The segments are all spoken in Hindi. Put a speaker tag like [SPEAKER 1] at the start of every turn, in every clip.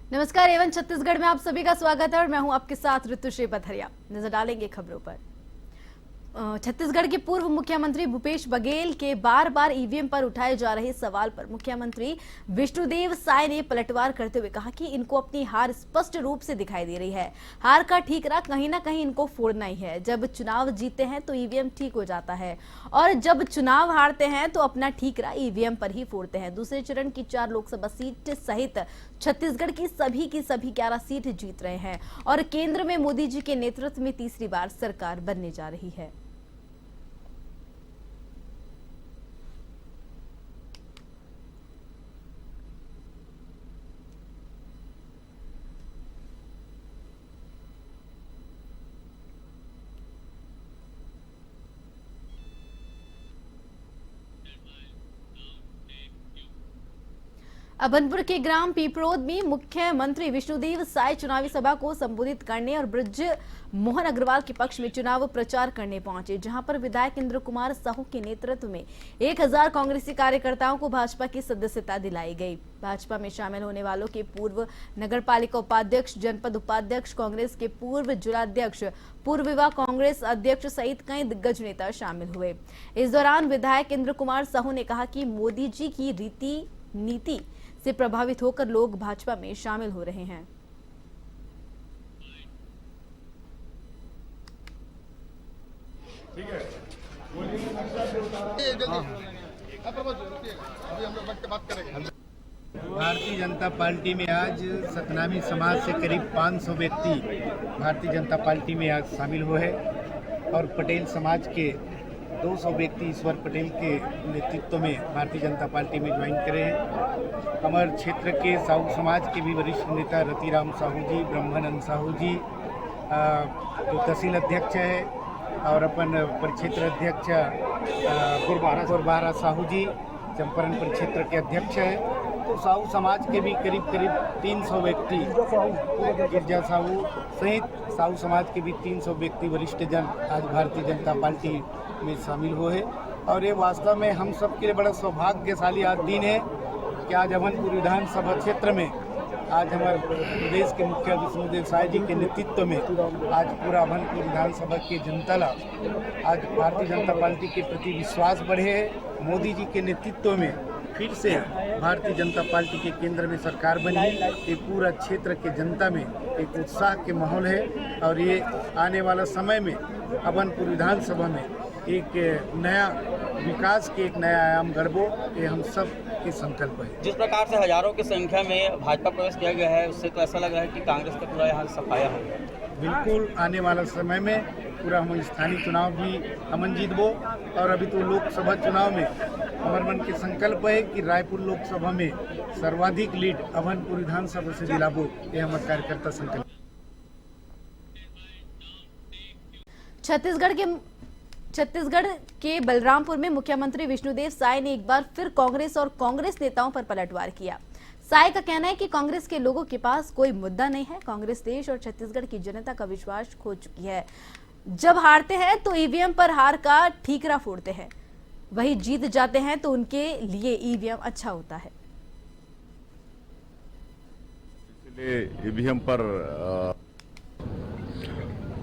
[SPEAKER 1] नमस्कार, एवन छत्तीसगढ़ में आप सभी का स्वागत है और मैं हूं आपके साथ ऋतुश्री पथरिया। नजर डालेंगे खबरों पर। छत्तीसगढ़ के पूर्व मुख्यमंत्री भूपेश बघेल के बार बार ईवीएम पर उठाए जा रहे सवाल पर मुख्यमंत्री विष्णुदेव साय ने पलटवार करते हुए कहा कि इनको अपनी हार स्पष्ट रूप से दिखाई दे रही है। हार का ठीकरा कहीं ना कहीं इनको फोड़ना ही है। जब चुनाव जीते हैं तो ईवीएम ठीक हो जाता है और जब चुनाव हारते हैं तो अपना ठीकरा ईवीएम पर ही फोड़ते हैं। दूसरे चरण की 4 लोकसभा सीट सहित छत्तीसगढ़ की सभी 11 सीट जीत रहे हैं और केंद्र में मोदी जी के नेतृत्व में तीसरी बार सरकार बनने जा रही है। अभनपुर के ग्राम पीपरोद में मुख्यमंत्री विष्णुदेव साय चुनावी सभा को संबोधित करने और ब्रज मोहन अग्रवाल के पक्ष में चुनाव प्रचार करने पहुंचे, जहां पर विधायक इंद्र कुमार साहू के नेतृत्व में 1000 कांग्रेसी कार्यकर्ताओं को भाजपा की सदस्यता दिलाई गई। भाजपा में शामिल होने वालों के पूर्व नगरपालिका उपाध्यक्ष, जनपद उपाध्यक्ष, कांग्रेस के पूर्व जिलाध्यक्ष, पूर्व युवा कांग्रेस अध्यक्ष सहित कई दिग्गज नेता शामिल हुए। इस दौरान विधायक इंद्र कुमार साहू ने कहा कि मोदी जी की नीति से प्रभावित होकर लोग भाजपा में शामिल हो रहे हैं।
[SPEAKER 2] भारतीय जनता पार्टी में आज सतनामी समाज से करीब 500 व्यक्ति भारतीय जनता पार्टी में आज शामिल हुए हैं और पटेल समाज के 200 व्यक्ति ईश्वर पटेल के नेतृत्व में भारतीय जनता पार्टी में ज्वाइन करे हैं। हमारे क्षेत्र के साहू समाज के भी वरिष्ठ नेता रतिराम साहू जी, ब्रह्मानंद साहू जी जो तहसील अध्यक्ष है और अपन परिक्षेत्र अध्यक्ष गुरबारा साहू जी चंपारण परिक्षेत्र के अध्यक्ष है। तो साहू समाज के भी करीब 300 व्यक्ति, गिरजा साहू सहित साहू समाज के भी 300 व्यक्ति वरिष्ठ जन आज भारतीय जनता पार्टी में शामिल हुए हैं और ये वास्तव में हम सब के लिए बड़ा सौभाग्यशाली आज दिन है कि आज अभनपुर विधानसभा क्षेत्र में आज हमारे प्रदेश के मुखिया विष्णुदेव साय जी के नेतृत्व में आज पूरा अभनपुर विधानसभा की जनता ला आज भारतीय जनता पार्टी के प्रति विश्वास बढ़े है। मोदी जी के नेतृत्व में फिर से भारतीय जनता पार्टी के केंद्र में सरकार बनी। ये पूरा क्षेत्र के जनता में एक उत्साह के माहौल है और ये आने वाला समय में अभनपुर विधानसभा में एक नया विकास के एक नया आयाम गढ़बो, ये हम सब के संकल्प है।
[SPEAKER 3] जिस प्रकार से हजारों की संख्या में भाजपा प्रवेश किया गया है, उससे तो ऐसा लग रहा है कि कांग्रेस का पूरा यहाँ सफाया हो गया।
[SPEAKER 2] बिल्कुल आने वाला समय में पूरा हम स्थानीय चुनाव भी हमन जीतबो और अभी तो लोकसभा चुनाव में हमारे मन के संकल्प है कि रायपुर लोकसभा में सर्वाधिक लीड अभनपुर विधानसभा से दिलाबो, ये हमारे कार्यकर्ता संकल्प।
[SPEAKER 1] छत्तीसगढ़ के बलरामपुर में मुख्यमंत्री विष्णुदेव साय ने एक बार फिर कांग्रेस और कांग्रेस नेताओं पर पलटवार किया। साय का कहना है कि कांग्रेस के लोगों के पास कोई मुद्दा नहीं है। कांग्रेस देश और छत्तीसगढ़ की जनता का विश्वास खो चुकी है। जब हारते हैं तो ईवीएम पर हार का ठीकरा फोड़ते हैं, वही जीत जाते हैं तो उनके लिए ईवीएम अच्छा होता है।
[SPEAKER 4] इसलिए ईवीएम पर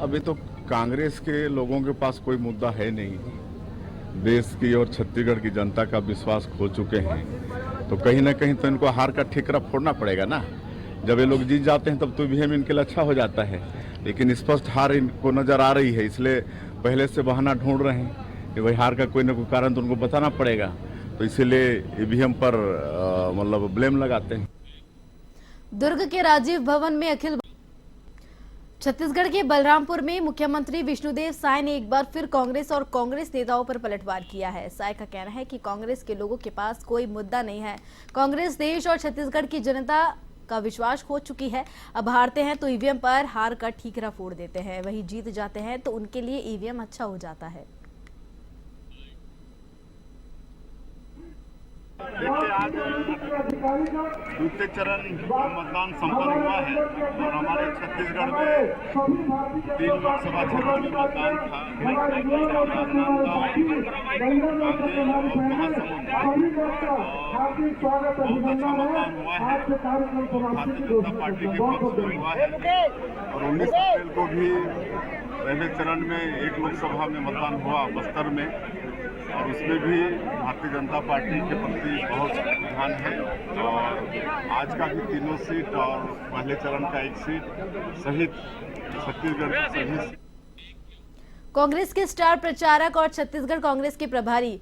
[SPEAKER 4] अभी तो कांग्रेस के लोगों के पास कोई मुद्दा है नहीं। देश की और छत्तीसगढ़ की जनता का विश्वास खो चुके हैं, तो कहीं ना कहीं तो इनको हार का ठीकरा फोड़ना पड़ेगा ना। जब ये लोग जीत जाते हैं तब तो ईवीएम इनके लिए अच्छा हो जाता है, लेकिन स्पष्ट हार इनको नजर आ रही है, इसलिए पहले से बहाना ढूंढ रहे हैं कि भाई हार का कोई ना कोई कारण तो उनको बताना पड़ेगा, तो इसीलिए ईवीएम पर मतलब ब्लेम लगाते हैं।
[SPEAKER 1] दुर्ग के राजीव भवन में अखिल छत्तीसगढ़ के बलरामपुर में मुख्यमंत्री विष्णुदेव साय ने एक बार फिर कांग्रेस और कांग्रेस नेताओं पर पलटवार किया है। साय का कहना है कि कांग्रेस के लोगों के पास कोई मुद्दा नहीं है। कांग्रेस देश और छत्तीसगढ़ की जनता का विश्वास खो चुकी है। अब हारते हैं तो ईवीएम पर हार का ठीकरा फोड़ देते हैं, वही जीत जाते हैं तो उनके लिए ईवीएम अच्छा हो जाता है।
[SPEAKER 4] देखिए, आज दूसरे चरण मतदान संपन्न हुआ है और हमारे छत्तीसगढ़ में 3 लोकसभा क्षेत्रों में मतदान था। राजनांदगांव, कांकेर और महासमुंद बहुत अच्छा मतदान हुआ है। भारतीय जनता पार्टी के पक्ष में हुआ है और 19 अप्रैल को भी पहले चरण में 1 लोकसभा में मतदान हुआ बस्तर में और उसमें भी भारतीय जनता पार्टी के प्रति बहुत रुझान है और आज का भी 3 सीट और पहले चरण का 1 सीट सहित छत्तीसगढ़ की सभी
[SPEAKER 1] कांग्रेस के स्टार प्रचारक और छत्तीसगढ़ कांग्रेस के प्रभारी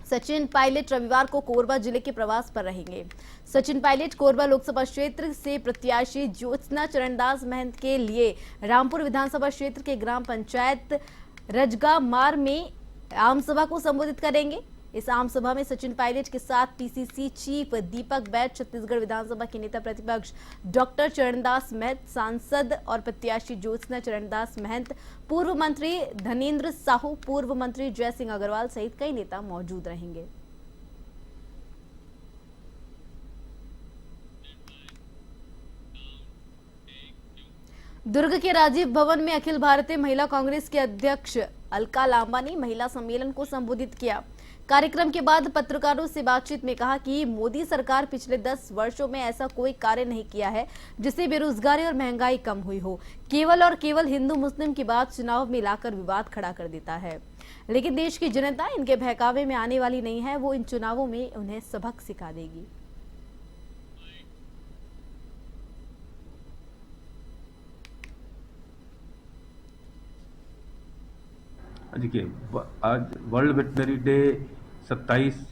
[SPEAKER 1] सचिन पायलट रविवार को कोरबा जिले के प्रवास पर रहेंगे। सचिन पायलट कोरबा लोकसभा क्षेत्र से प्रत्याशी ज्योत्सना चरणदास महंत के लिए रामपुर विधानसभा क्षेत्र के ग्राम पंचायत रजगामार में आम सभा को संबोधित करेंगे। इस आम सभा में सचिन पायलट के साथ पीसीसी चीफ दीपक बैज, छत्तीसगढ़ विधानसभा के नेता प्रतिपक्ष डॉक्टर चरणदास महंत, सांसद और प्रत्याशी ज्योत्सना चरणदास महंत, पूर्व मंत्री धनेन्द्र साहू, पूर्व मंत्री जय सिंह अग्रवाल सहित कई नेता मौजूद रहेंगे। दुर्ग के राजीव भवन में अखिल भारतीय महिला कांग्रेस के अध्यक्ष अलका लांबा ने महिला सम्मेलन को संबोधित किया। कार्यक्रम के बाद पत्रकारों से बातचीत में कहा कि मोदी सरकार पिछले 10 वर्षों में ऐसा कोई कार्य नहीं किया है जिससे बेरोजगारी और महंगाई कम हुई हो। केवल और केवल हिंदू मुस्लिम की बात चुनाव में लाकर विवाद खड़ा कर देता है, लेकिन देश की जनता इनके बहकावे में आने वाली नहीं है। वो इन चुनावों में उन्हें सबक सिखा देगी।
[SPEAKER 5] देखिए, आज world veterinary day 27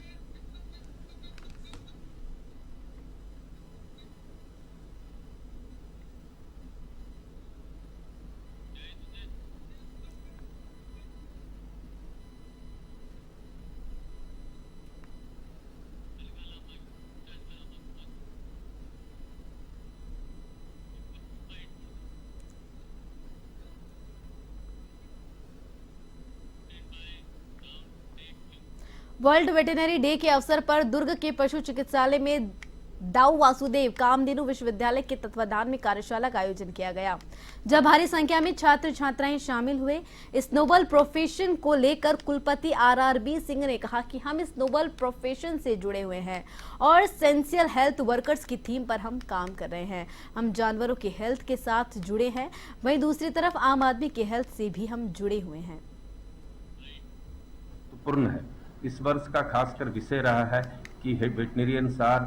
[SPEAKER 1] world veterinary day के अवसर पर दुर्ग के पशु चिकित्सालय में दाऊ वासुदेव कामधेनु विश्वविद्यालय के तत्वाधान में कार्यशाला का आयोजन किया गया, जब भारी संख्या में छात्र छात्राएं शामिल हुए। इस नोबल प्रोफेशन को लेकर कुलपति RRB सिंह ने कहा कि हम इस नोबल प्रोफेशन से जुड़े हुए हैं और एसेंशियल हेल्थ वर्कर्स की थीम पर हम काम कर रहे हैं। हम जानवरों की हेल्थ के साथ जुड़े हैं, वहीं दूसरी तरफ आम आदमी की हेल्थ से भी हम जुड़े हुए हैं।
[SPEAKER 5] पूर्ण है। इस वर्ष का खासकर विषय रहा है कि veterinarians are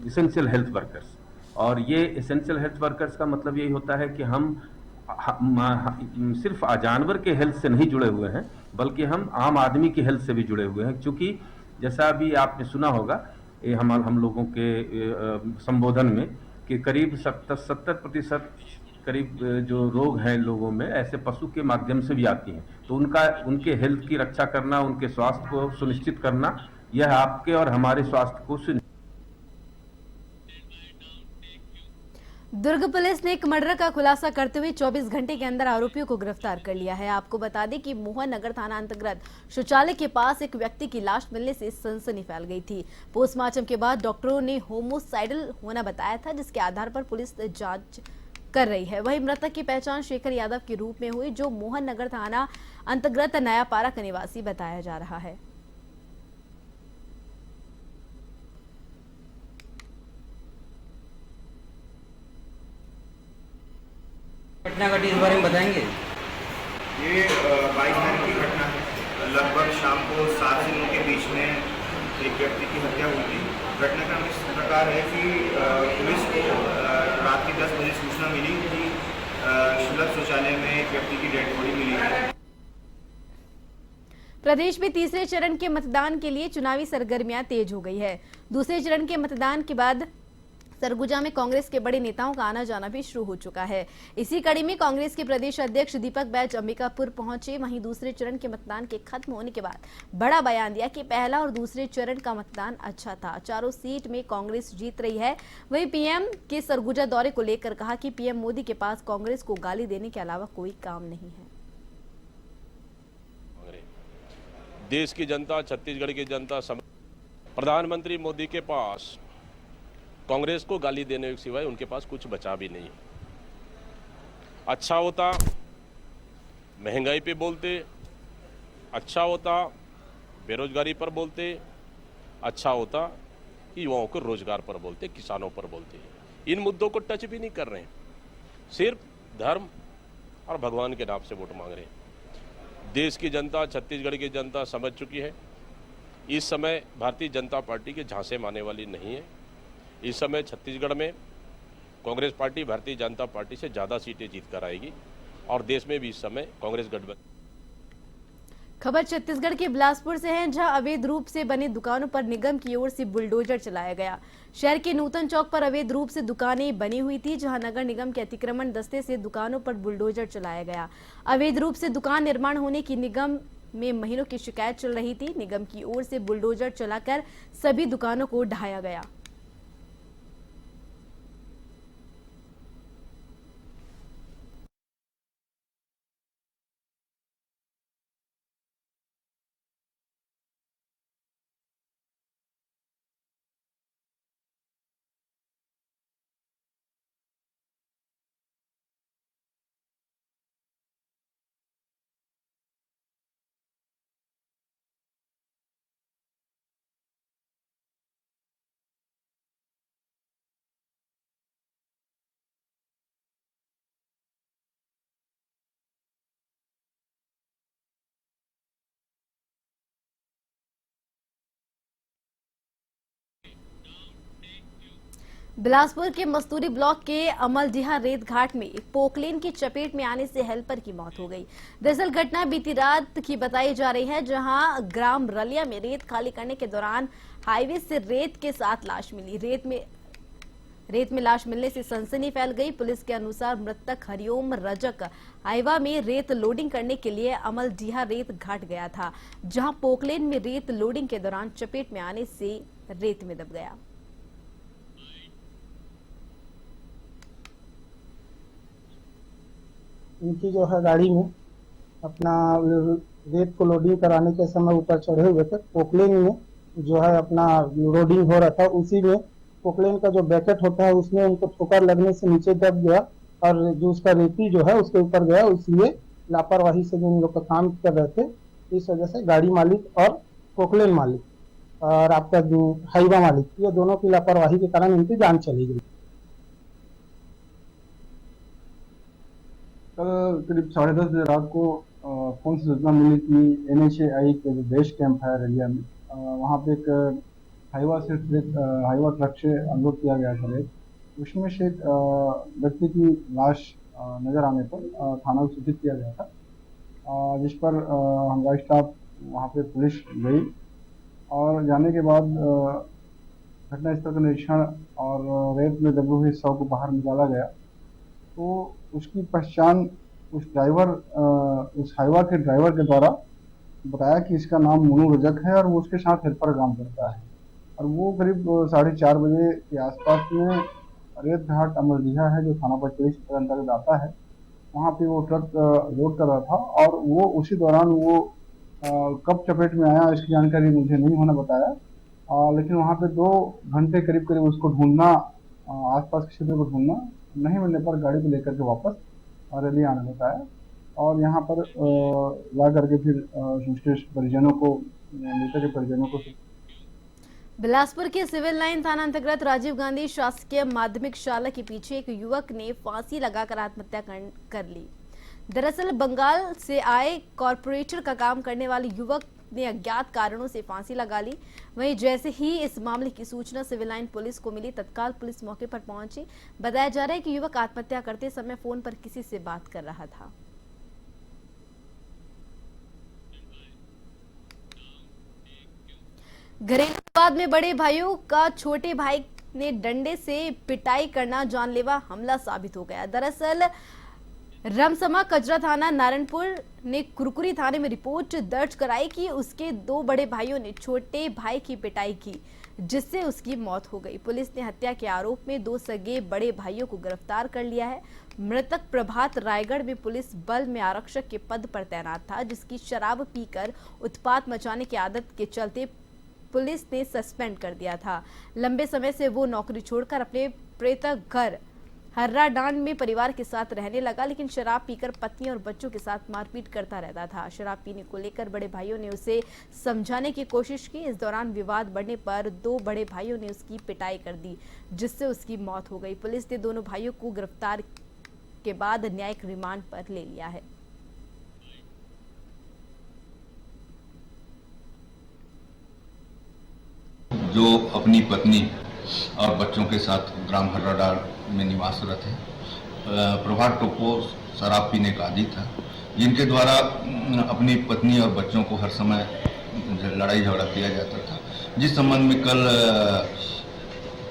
[SPEAKER 5] essential health workers, और ये एसेंशियल हेल्थ वर्कर्स का मतलब यही होता है कि हम सिर्फ जानवर के हेल्थ से नहीं जुड़े हुए हैं, बल्कि हम आम आदमी की हेल्थ से भी जुड़े हुए हैं। क्योंकि जैसा अभी आपने सुना होगा हम लोगों के संबोधन में कि करीब 70% करीब जो रोग हैं लोगों में ऐसे पशु के माध्यम से भी आती हैं। तो उनके हेल्थ की रक्षा करना, उनके स्वास्थ्य को सुनिश्चित करना, यह आपके और हमारे स्वास्थ्य को सुनिश्चित।
[SPEAKER 1] दुर्ग पुलिस ने एक मर्डर का खुलासा करते हुए 24 घंटे के अंदर आरोपियों को गिरफ्तार कर लिया है। आपको बता दें कि मोहन नगर थाना अंतर्गत शौचालय के पास एक व्यक्ति की लाश मिलने से सनसनी फैल गई थी। पोस्टमार्टम के बाद डॉक्टरों ने होमोसाइडल होना बताया था, जिसके आधार पर पुलिस जांच कर रही है। वहीं मृतक की पहचान शेखर यादव के रूप में हुई, जो मोहन नगर थाना अंतर्गत नयापारा का निवासी बताया जा रहा है।
[SPEAKER 3] घटना घटी, इस बारे में बताएंगे?
[SPEAKER 6] ये 22 तारीख की घटना है। लगभग शाम को 7 से 9 के बीच में एक व्यक्ति की हत्या हुई थी। घटनाक्रम इस प्रकार है कि पुलिस को रात के 10 बजे सूचना मिली कि शुलभ शौचालय में एक व्यक्ति की डेड बॉडी मिली है।
[SPEAKER 1] प्रदेश में तीसरे चरण के मतदान के लिए चुनावी सरगर्मियां तेज हो गई है। दूसरे चरण के मतदान के बाद सरगुजा में कांग्रेस के बड़े नेताओं का आना जाना भी शुरू हो चुका है। इसी कड़ी में कांग्रेस के प्रदेश अध्यक्ष दीपक बैज अंबिकापुर पहुंचे। वहीं दूसरे चरण के मतदान के खत्म होने के बाद बड़ा बयान दिया कि पहला और दूसरे चरण का मतदान अच्छा था, चारों सीट में कांग्रेस जीत रही है। वहीं पीएम के सरगुजा दौरे को लेकर कहा कि पीएम मोदी के पास कांग्रेस को गाली देने के अलावा कोई काम नहीं है।
[SPEAKER 7] देश की जनता, छत्तीसगढ़ की जनता प्रधानमंत्री मोदी के पास कांग्रेस को गाली देने के सिवाय उनके पास कुछ बचा भी नहीं। अच्छा होता महंगाई पे बोलते, अच्छा होता बेरोजगारी पर बोलते, अच्छा होता कि युवाओं को रोजगार पर बोलते, किसानों पर बोलते। इन मुद्दों को टच भी नहीं कर रहे हैं, सिर्फ धर्म और भगवान के नाम से वोट मांग रहे हैं। देश की जनता, छत्तीसगढ़ की जनता समझ चुकी है, इस समय भारतीय जनता पार्टी के झांसे मारने वाली नहीं है। इस समय छत्तीसगढ़ में कांग्रेस पार्टी भारतीय जनता पार्टी से ज़्यादा सीटें जीत कर आएगी और देश में भी इस समय कांग्रेस गठबंधन।
[SPEAKER 1] खबर छत्तीसगढ़ के बिलासपुर से है, जहां अवैध रूप से बनी दुकानों पर निगम की ओर से बुलडोजर चलाया गया। शहर के नूतन चौक पर अवैध रूप से दुकानें बनी हुई थी, जहां नगर निगम के अतिक्रमण दस्ते से दुकानों पर बुलडोजर चलाया गया। अवैध रूप से दुकान निर्माण होने की निगम में महीनों की शिकायत चल रही थी। निगम की ओर से बुलडोजर चलाकर सभी दुकानों को ढाया गया। बिलासपुर के मस्तूरी ब्लॉक के अमलडीहा रेत घाट में एक पोकलेन की चपेट में आने से हेल्पर की मौत हो गई। दरअसल घटना बीती रात की बताई जा रही है, जहां ग्राम रलिया में रेत खाली करने के दौरान हाईवे से रेत के साथ लाश मिली। रेत में लाश मिलने से सनसनी फैल गई। पुलिस के अनुसार मृतक हरिओम रजक हाईवा में रेत लोडिंग करने के लिए अमलडीहा रेत घाट गया था, जहां पोकलेन में रेत लोडिंग के दौरान चपेट में आने से रेत में दब गया।
[SPEAKER 8] इनकी जो है गाड़ी में अपना रेत को लोडिंग कराने के समय ऊपर चढ़े हुए थे। पोकलेन में जो है अपना लोडिंग हो रहा था, उसी में पोकलेन का जो बैकेट होता है उसमें उनको ठोकर लगने से नीचे दब गया और जो उसका रेती जो है उसके ऊपर गया। इसलिए लापरवाही से जो इन लोग का काम कर रहे थे, इस वजह से गाड़ी मालिक और पोकलेन मालिक और आपका हाईवा मालिक, ये दोनों की लापरवाही के कारण इनकी जान चली गई।
[SPEAKER 9] कल करीब 10:30 बजे रात को फोन से सूचना मिली कि NHAI के जो बेस कैंप है रलिया में, वहाँ पे एक हाईवा ट्रक से अनलोड किया गया था रेत। उसमें से एक व्यक्ति की लाश नजर आने पर थाना को सूचित किया गया था, जिस पर हमारा स्टाफ वहाँ पे पुलिस गई और जाने के बाद घटनास्थल का निरीक्षण और रेत में दबे हुए शव को बाहर निकाला गया। तो उसकी पहचान उस हाईवा के ड्राइवर के द्वारा बताया कि इसका नाम मोनू रजक है और वो उसके साथ हेल्पर काम करता है। और वो करीब 4:30 बजे के आसपास में रेत घाट अमलडीहा है, जो थाना पंचायत के अंतर्गत आता है, वहाँ पे वो ट्रक लोड कर रहा था और वो उसी दौरान वो कब चपेट में आया इसकी जानकारी मुझे नहीं होना बताया, लेकिन वहाँ पे 2 घंटे करीब उसको ढूंढना, आसपास के क्षेत्र को ढूंढना, नहीं मिलने पर गाड़ी को लेकर के वापस रैली आने बताया और यहाँ पर ला करके फिर परिजनों को, मृतक के परिजनों को।
[SPEAKER 1] बिलासपुर के सिविल लाइन थाना अंतर्गत राजीव गांधी शासकीय माध्यमिक शाला के पीछे एक युवक ने फांसी लगाकर आत्महत्या कर ली। दरअसल बंगाल से आए कॉरपोरेटर का काम करने वाले युवक ने अज्ञात कारणों से फांसी लगा ली। वहीं जैसे ही इस मामले की सूचना सिविल लाइन पुलिस को मिली, तत्काल पुलिस मौके पर पहुंची। बताया जा रहा है कि युवक आत्महत्या करते समय फोन पर किसी से बात कर रहा था। घरेलू विवाद में बड़े भाइयों का छोटे भाई ने डंडे से पिटाई करना जानलेवा हमला साबित हो गया। दरअसल रमसमा कचरा थाना नारायणपुर ने कुरकुरी थाने में रिपोर्ट दर्ज कराई कि उसके 2 बड़े भाइयों ने छोटे भाई की पिटाई की, जिससे उसकी मौत हो गई। पुलिस ने हत्या के आरोप में 2 सगे बड़े भाइयों को गिरफ्तार कर लिया है। मृतक प्रभात रायगढ़ में पुलिस बल में आरक्षक के पद पर तैनात था, जिसकी शराब पीकर उत्पात मचाने की आदत के चलते पुलिस ने सस्पेंड कर दिया था। लंबे समय से वो नौकरी छोड़कर अपने प्रेतक घर हर्राडांड में परिवार के साथ रहने लगा, लेकिन शराब पीकर पत्नी और बच्चों के साथ मारपीट करता रहता था। शराब पीने को लेकर बड़े भाइयों ने उसे समझाने की कोशिश की। इस दौरान विवाद बढ़ने पर 2 बड़े भाइयों ने उसकी पिटाई कर दी, जिससे उसकी मौत हो गई। पुलिस ने दोनों भाइयों को गिरफ्तार के बाद न्यायिक रिमांड पर ले लिया है।
[SPEAKER 10] जो अपनी पत्नी और बच्चों के साथ ग्राम हर्राडांड में निवासरत है। प्रभात टोप्पो शराब पीने का आदी था, जिनके द्वारा अपनी पत्नी और बच्चों को हर समय लड़ाई झगड़ा किया जाता था, जिस संबंध में कल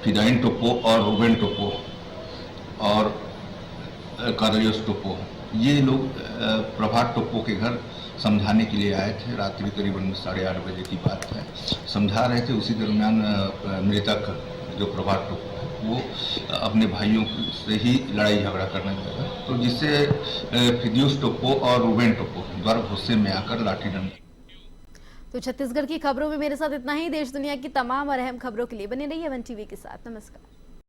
[SPEAKER 10] फिदाइन टोप्पो और रूबेन टोप्पो और कार्लोस टोप्पो ये लोग प्रभात टोप्पो के घर समझाने के लिए आए थे। रात्रि करीबन 8:30 बजे की बात है। समझा रहे थे, उसी दरमियान मृतक जो प्रभात टोप्पो वो अपने भाइयों से ही लड़ाई झगड़ा करने लगा, तो जिससे फिदियोस टोप्पो और रूबेन टोप्पो द्वारा गुस्से में आकर लाठी डंडा।
[SPEAKER 1] तो छत्तीसगढ़ की खबरों में मेरे साथ इतना ही। देश दुनिया की तमाम और अहम खबरों के लिए बने रहिए वन टीवी के साथ। नमस्कार।